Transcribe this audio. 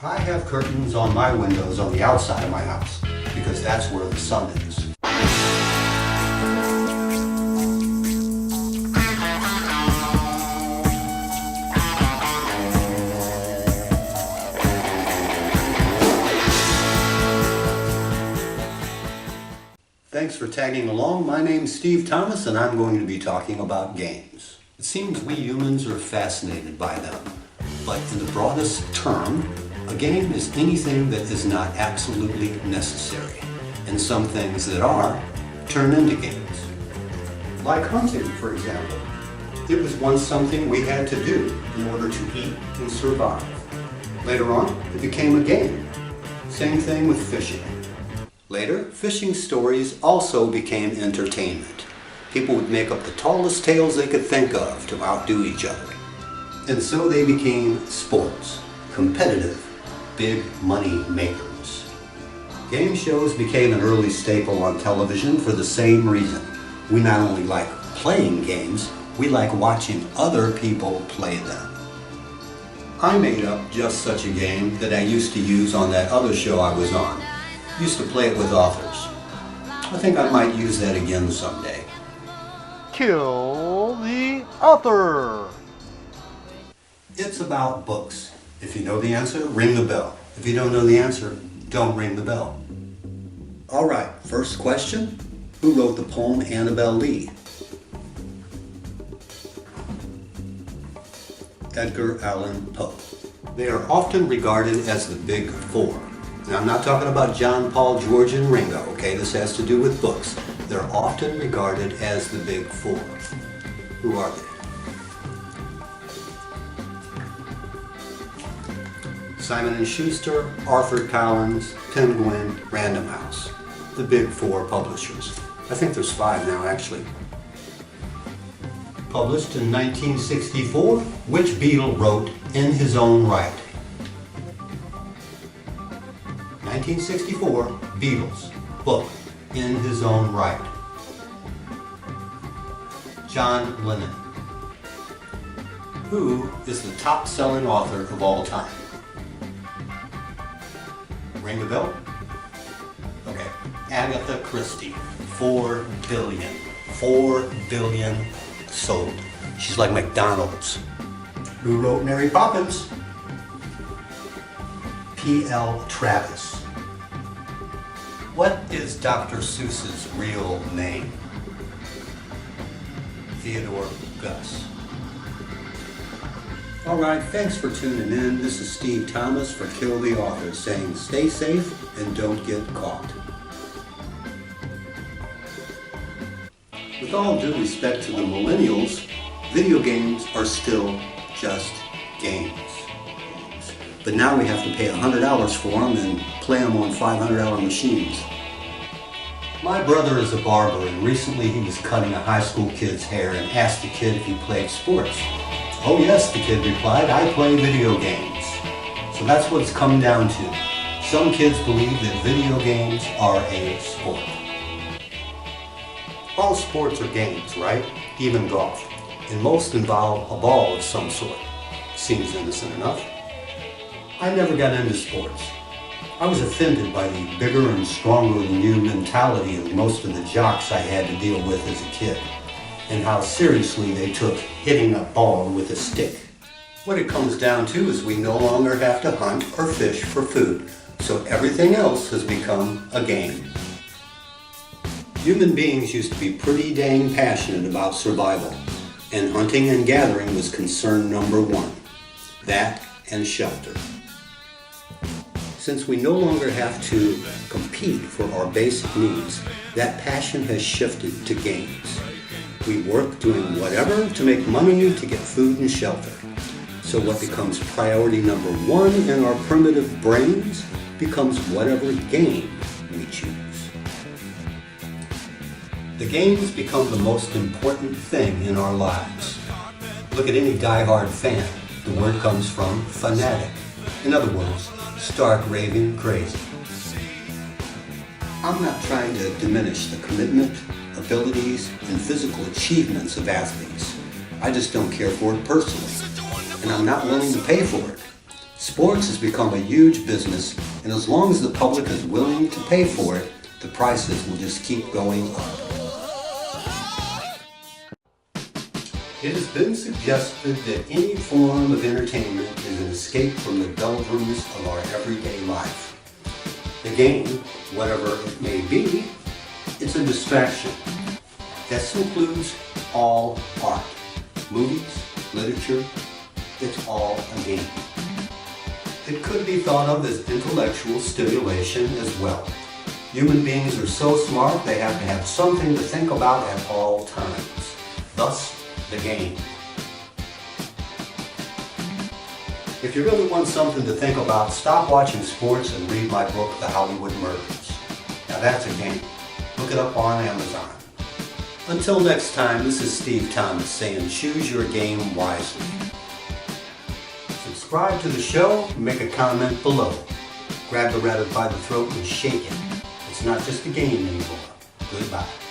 I have curtains on my windows on the outside of my house because that's where the sun is. Thanks for tagging along. My name's Steve Thomas and I'm going to be talking about games. It seems we humans are fascinated by them, but in the broadest term, a game is anything that is not absolutely necessary, and some things that are turn into games. Like hunting, for example. It was once something we had to do in order to eat and survive. Later on, it became a game. Same thing with fishing. Later, fishing stories also became entertainment. People would make up the tallest tales they could think of to outdo each other. And so they became sports, competitive, big money makers. Game shows became an early staple on television for the same reason. We not only like playing games, we like watching other people play them. I made up just such a game that I used to use on that other show I was on. Used to play it with authors. I think I might use that again someday. Kill the author. It's about books. If you know the answer, ring the bell. If you don't know the answer, don't ring the bell. All right, first question. Who wrote the poem Annabel Lee? Edgar Allan Poe. They are often regarded as the Big Four. Now, I'm not talking about John, Paul, George, and Ringo, okay? This has to do with books. They're often regarded as the Big Four. Who are they? Simon & Schuster, Arthur Collins, Penguin, Random House. The Big Four publishers. I think there's 5 now, actually. Published in 1964, which Beatle wrote In His Own Right? 1964, Beatles, book, In His Own Right. John Lennon. Who is the top-selling author of all time? Ring the bell? Okay. Agatha Christie. 4 billion. 4 billion sold. She's like McDonald's. Who wrote Mary Poppins? P.L. Travis. What is Dr. Seuss's real name? Theodore Gus. All right, thanks for tuning in. This is Steve Thomas for Kill the Author saying stay safe and don't get caught. With all due respect to the millennials, video games are still just games. But now we have to pay $100 for them and play them on $500 machines. My brother is a barber and recently he was cutting a high school kid's hair and asked the kid if he played sports. Oh yes, the kid replied, I play video games. So that's what it's come down to. Some kids believe that video games are a sport. All sports are games, right? Even golf. And most involve a ball of some sort. Seems innocent enough. I never got into sports. I was offended by the bigger and stronger than you mentality of most of the jocks I had to deal with as a kid, and how seriously they took hitting a ball with a stick. What it comes down to is we no longer have to hunt or fish for food, so everything else has become a game. Human beings used to be pretty dang passionate about survival, and hunting and gathering was concern number 1. That and shelter. Since we no longer have to compete for our basic needs, that passion has shifted to games. We work doing whatever to make money to get food and shelter. So what becomes priority number 1 in our primitive brains becomes whatever game we choose. The games become the most important thing in our lives. Look at any die-hard fan. The word comes from fanatic. In other words, stark raving crazy. I'm not trying to diminish the commitment, abilities, and physical achievements of athletes. I just don't care for it personally, and I'm not willing to pay for it. Sports has become a huge business, and as long as the public is willing to pay for it, the prices will just keep going up. It has been suggested that any form of entertainment is an escape from the doldrums of our everyday life. The game, whatever it may be, it's a distraction. This includes all art, movies, literature, it's all a game. It could be thought of as intellectual stimulation as well. Human beings are so smart they have to have something to think about at all times. Thus, the game. If you really want something to think about, stop watching sports and read my book, The Hollywood Murders. Now that's a game. Look it up on Amazon. Until next time, this is Steve Thomas saying choose your game wisely. Subscribe to the show and make a comment below. Grab the rabbit by the throat and shake it. It's not just a game anymore. Goodbye.